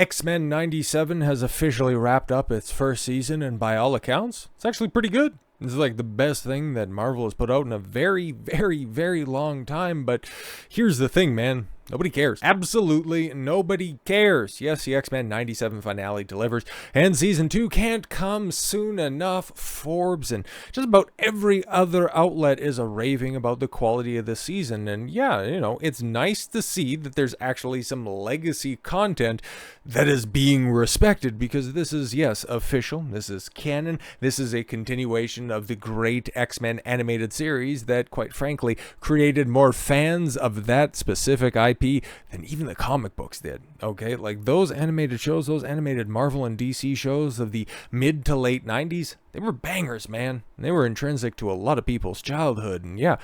X-Men 97 has officially wrapped up its first season, and by all accounts, it's actually pretty good. This is like the best thing that Marvel has put out in a very, very, very long time, but here's the thing, man. Nobody cares. Absolutely nobody cares. Yes, the X-Men 97 finale delivers, and Season 2 can't come soon enough. Forbes and just about every other outlet is raving about the quality of the season, and yeah, it's nice to see that there's actually some legacy content that is being respected, because this is, yes, official. This is canon. This is a continuation of the great X-Men animated series that, quite frankly, created more fans of that specific IP than even the comic books did. Okay, like those animated shows, those animated Marvel and DC shows of the mid to late 90s, they were bangers, man. They were intrinsic to a lot of people's childhood, and yeah,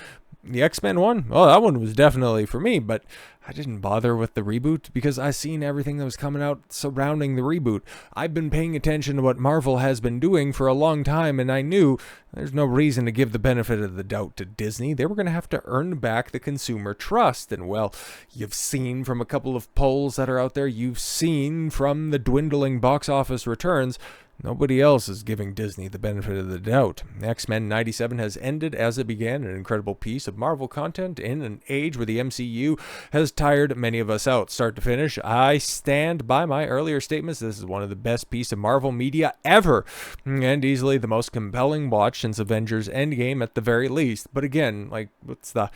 the X-Men one, well, that one was definitely for me, but I didn't bother with the reboot because I seen everything that was coming out surrounding the reboot. I've been paying attention to what Marvel has been doing for a long time, and I knew there's no reason to give the benefit of the doubt to Disney. They were going to have to earn back the consumer trust, and well, you've seen from a couple of polls that are out there, you've seen from the dwindling box office returns, nobody else is giving Disney the benefit of the doubt. X-Men 97 has ended as it began, an incredible piece of Marvel content in an age where the MCU has tired many of us out. Start to finish, I stand by my earlier statements. This is one of the best pieces of Marvel media ever, and easily the most compelling watch since Avengers Endgame at the very least. But again, like, what's the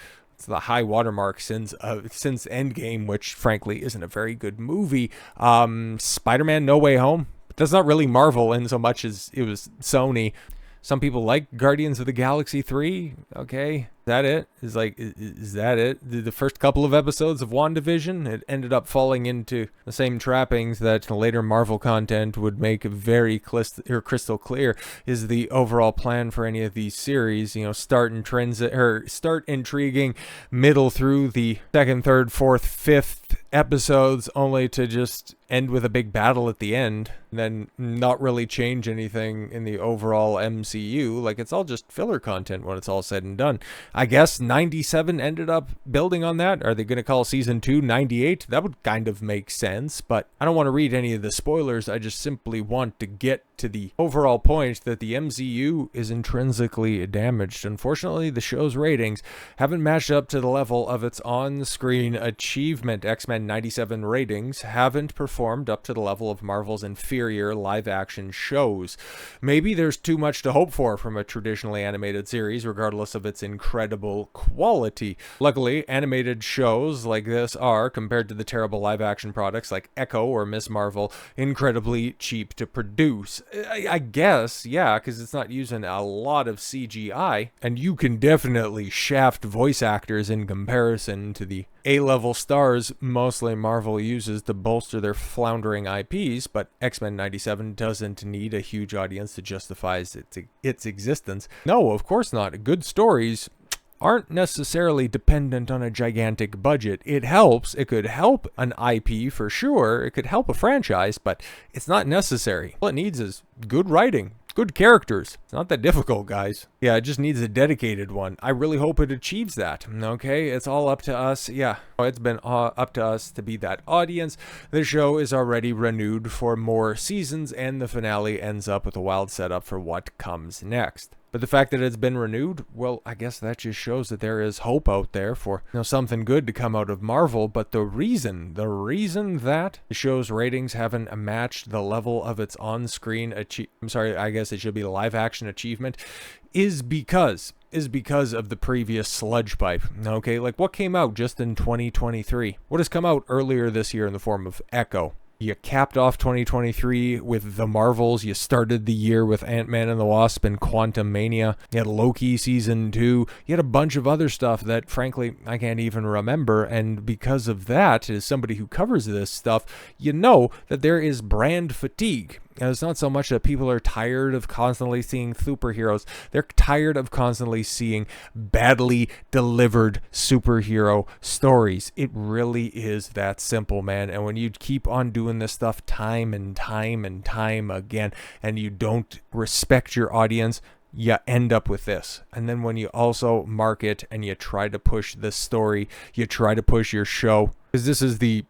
high watermark since Endgame, which frankly isn't a very good movie? Spider-Man No Way Home. That's not really Marvel in so much as it was Sony. Some people like Guardians of the Galaxy 3. Okay, is that it? Is that it? The first couple of episodes of WandaVision, it ended up falling into the same trappings that later Marvel content would make very crystal clear is the overall plan for any of these series. Start intriguing, middle through the second, third, fourth, fifth episodes, only to just end with a big battle at the end, and then not really change anything in the overall MCU. Like, it's all just filler content when it's all said and done. I guess 97 ended up building on that. Are they going to call Season 2 98? That would kind of make sense, but I don't want to read any of the spoilers. I just simply want to get to the overall point that the MCU is intrinsically damaged. Unfortunately, the show's ratings haven't matched up to the level of its on-screen achievement. X-Men 97 ratings haven't performed up to the level of Marvel's inferior live-action shows. Maybe there's too much to hope for from a traditionally animated series, regardless of its incredible quality. Luckily, animated shows like this are, compared to the terrible live-action products like Echo or Miss Marvel, incredibly cheap to produce. I guess, yeah, because it's not using a lot of CGI, and you can definitely shaft voice actors in comparison to the A-level stars mostly Marvel uses to bolster their floundering IPs, but X-Men 97 doesn't need a huge audience to justify its existence. No, of course not. Good stories aren't necessarily dependent on a gigantic budget. It helps. It could help an IP for sure. It could help a franchise, but it's not necessary. All it needs is good writing, good characters. It's not that difficult, guys. Yeah, it just needs a dedicated one. I really hope it achieves that. Okay, it's all up to us. Yeah, it's been up to us to be that audience. The show is already renewed for more seasons, and the finale ends up with a wild setup for what comes next. But the fact that it's been renewed, well, I guess that just shows that there is hope out there for something good to come out of Marvel. But the reason that the show's ratings haven't matched the level of its on-screen I guess it should be live-action achievement, is because of the previous sludge pipe. Okay, like what came out just in 2023? What has come out earlier this year in the form of Echo? You capped off 2023 with the Marvels. You started the year with Ant-Man and the Wasp and Quantumania. You had Loki Season 2. You had a bunch of other stuff that, frankly, I can't even remember. And because of that, as somebody who covers this stuff, you know that there is brand fatigue. And it's not so much that people are tired of constantly seeing superheroes. They're tired of constantly seeing badly delivered superhero stories. It really is that simple, man. And when you keep on doing this stuff time and time and time again, and you don't respect your audience, you end up with this. And then when you also market and you try to push this story, you try to push your show, Because this is the,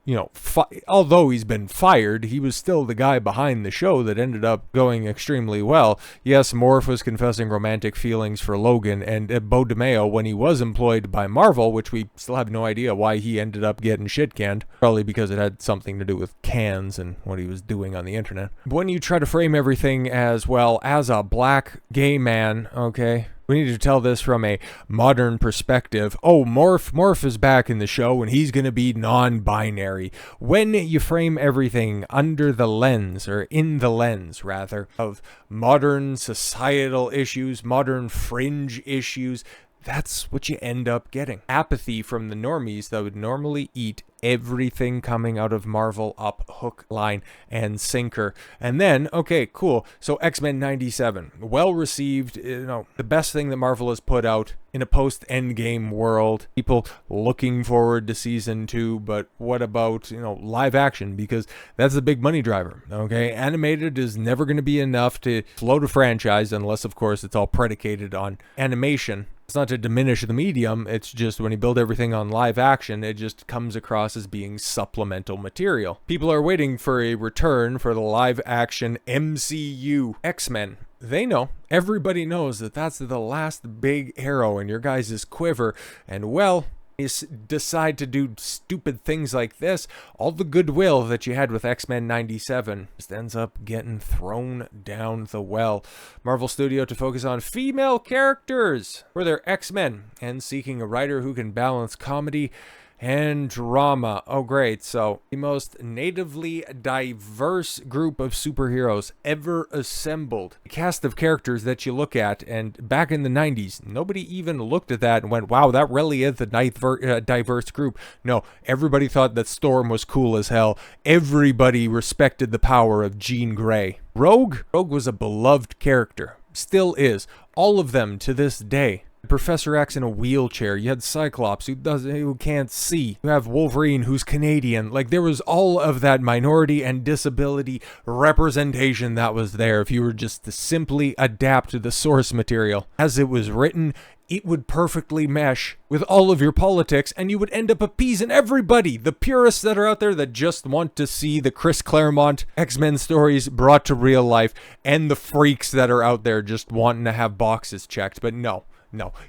although he's been fired, he was still the guy behind the show that ended up going extremely well. Yes, Morph was confessing romantic feelings for Logan, and Beau, when he was employed by Marvel, which we still have no idea why he ended up getting shit canned, probably because it had something to do with cans and what he was doing on the internet. But when you try to frame everything as, well, as a black gay man, okay, we need to tell this from a modern perspective. Oh, Morph is back in the show and he's going to be non-binary. When you frame everything under the lens, or in the lens, rather, of modern societal issues, modern fringe issues, that's what you end up getting. Apathy from the normies that would normally eat everything coming out of Marvel up hook, line, and sinker. And then, okay, cool. So X-Men 97, well received, the best thing that Marvel has put out in a post-Endgame world. People looking forward to season 2, but what about, live action? Because that's a big money driver, okay? Animated is never going to be enough to float a franchise unless, of course, it's all predicated on animation. It's not to diminish the medium, it's just when you build everything on live action, it just comes across as being supplemental material. People are waiting for a return for the live action MCU X-Men. They know, everybody knows that that's the last big arrow in your guys' quiver, and well, you decide to do stupid things like this, all the goodwill that you had with X-Men 97 just ends up getting thrown down the well. Marvel Studio to focus on female characters for their X-Men and seeking a writer who can balance comedy and drama. Oh, great. So, the most natively diverse group of superheroes ever assembled. A cast of characters that you look at, and back in the 90s, nobody even looked at that and went, wow, that really is the diverse group. No, everybody thought that Storm was cool as hell. Everybody respected the power of Jean Grey. Rogue was a beloved character. Still is. All of them to this day. Professor X in a wheelchair. You had Cyclops who can't see. You have Wolverine who's Canadian. Like, there was all of that minority and disability representation that was there. If you were just to simply adapt to the source material as it was written, it would perfectly mesh with all of your politics, and you would end up appeasing everybody. The purists that are out there that just want to see the Chris Claremont X-Men stories brought to real life, and the freaks that are out there just wanting to have boxes checked. But no,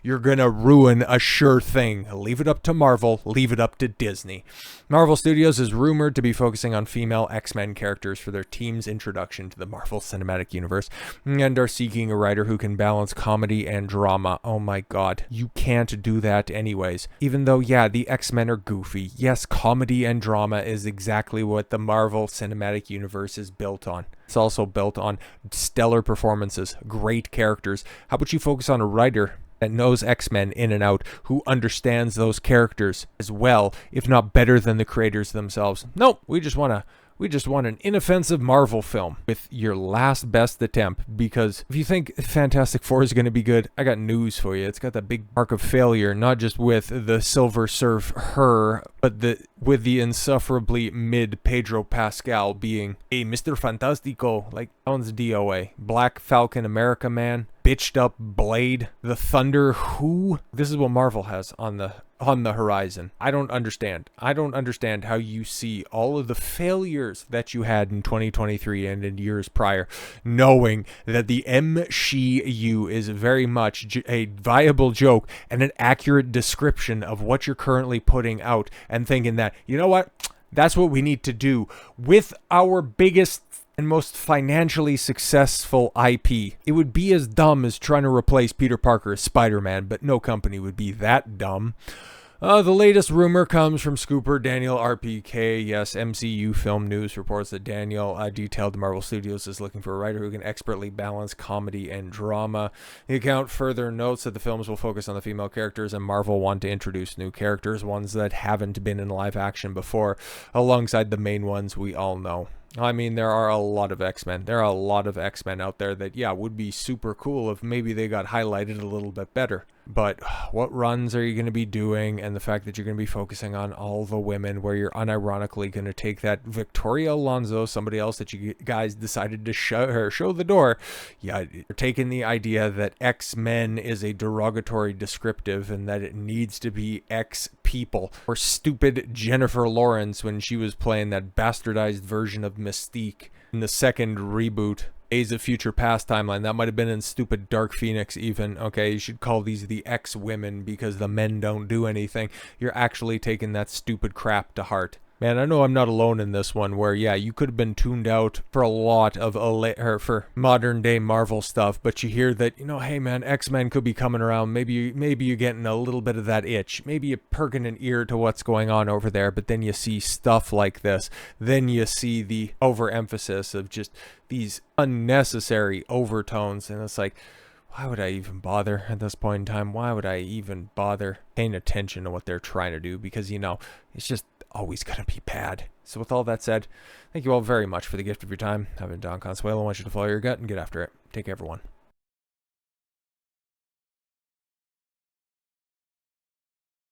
you're gonna ruin a sure thing. Leave it up to Marvel, leave it up to Disney. Marvel Studios is rumored to be focusing on female X-Men characters for their team's introduction to the Marvel Cinematic Universe, and are seeking a writer who can balance comedy and drama. Oh my god, you can't do that anyways. Even though, yeah, the X-Men are goofy. Yes, comedy and drama is exactly what the Marvel Cinematic Universe is built on. It's also built on stellar performances, great characters. How about you focus on a writer that knows X-Men in and out, who understands those characters as well, if not better than the creators themselves? Nope, we just want an inoffensive Marvel film with your last best attempt, because if you think Fantastic Four is going to be good, I got news for you. It's got that big arc of failure, not just with the Silver Surf her, but with the insufferably mid Pedro Pascal being a Mr. Fantastico, like, that one's DOA. Black Falcon America Man, bitched up Blade, the Thunder, who? This is what Marvel has on the horizon. I don't understand how you see all of the failures that you had in 2023 and in years prior, knowing that the MCU is very much a viable joke and an accurate description of what you're currently putting out, and thinking that, you know what, that's what we need to do with our biggest and most financially successful IP. It would be as dumb as trying to replace Peter Parker as Spider-Man, but no company would be that dumb. The latest rumor comes from Scooper Daniel RPK. Yes, MCU Film News reports that Daniel detailed Marvel Studios is looking for a writer who can expertly balance comedy and drama. The account further notes that the films will focus on the female characters, and Marvel want to introduce new characters, ones that haven't been in live action before, alongside the main ones we all know. I mean, there are a lot of X-Men. There are a lot of X-Men out there that, yeah, would be super cool if maybe they got highlighted a little bit better. But what runs are you going to be doing? And the fact that you're going to be focusing on all the women, where you're unironically going to take that Victoria Alonso, somebody else that you guys decided to show the door. Yeah, you're taking the idea that X-Men is a derogatory descriptive and that it needs to be XP people. Or stupid Jennifer Lawrence when she was playing that bastardized version of Mystique in the second reboot. Days of Future Past timeline. That might have been in stupid Dark Phoenix even. Okay, you should call these the X-Women because the men don't do anything. You're actually taking that stupid crap to heart. Man, I know I'm not alone in this one where, yeah, you could have been tuned out for a lot of for modern day Marvel stuff, but you hear that, you know, hey man, X-Men could be coming around. Maybe you're getting a little bit of that itch. Maybe you're perking an ear to what's going on over there, but then you see stuff like this. Then you see the overemphasis of just these unnecessary overtones, and it's like, why would I even bother at this point in time? Why would I even bother paying attention to what they're trying to do? Because, you know, it's just always going to be bad. So with all that said, thank you all very much for the gift of your time. I've been Don Consuelo. I want you to follow your gut and get after it. Take care, everyone.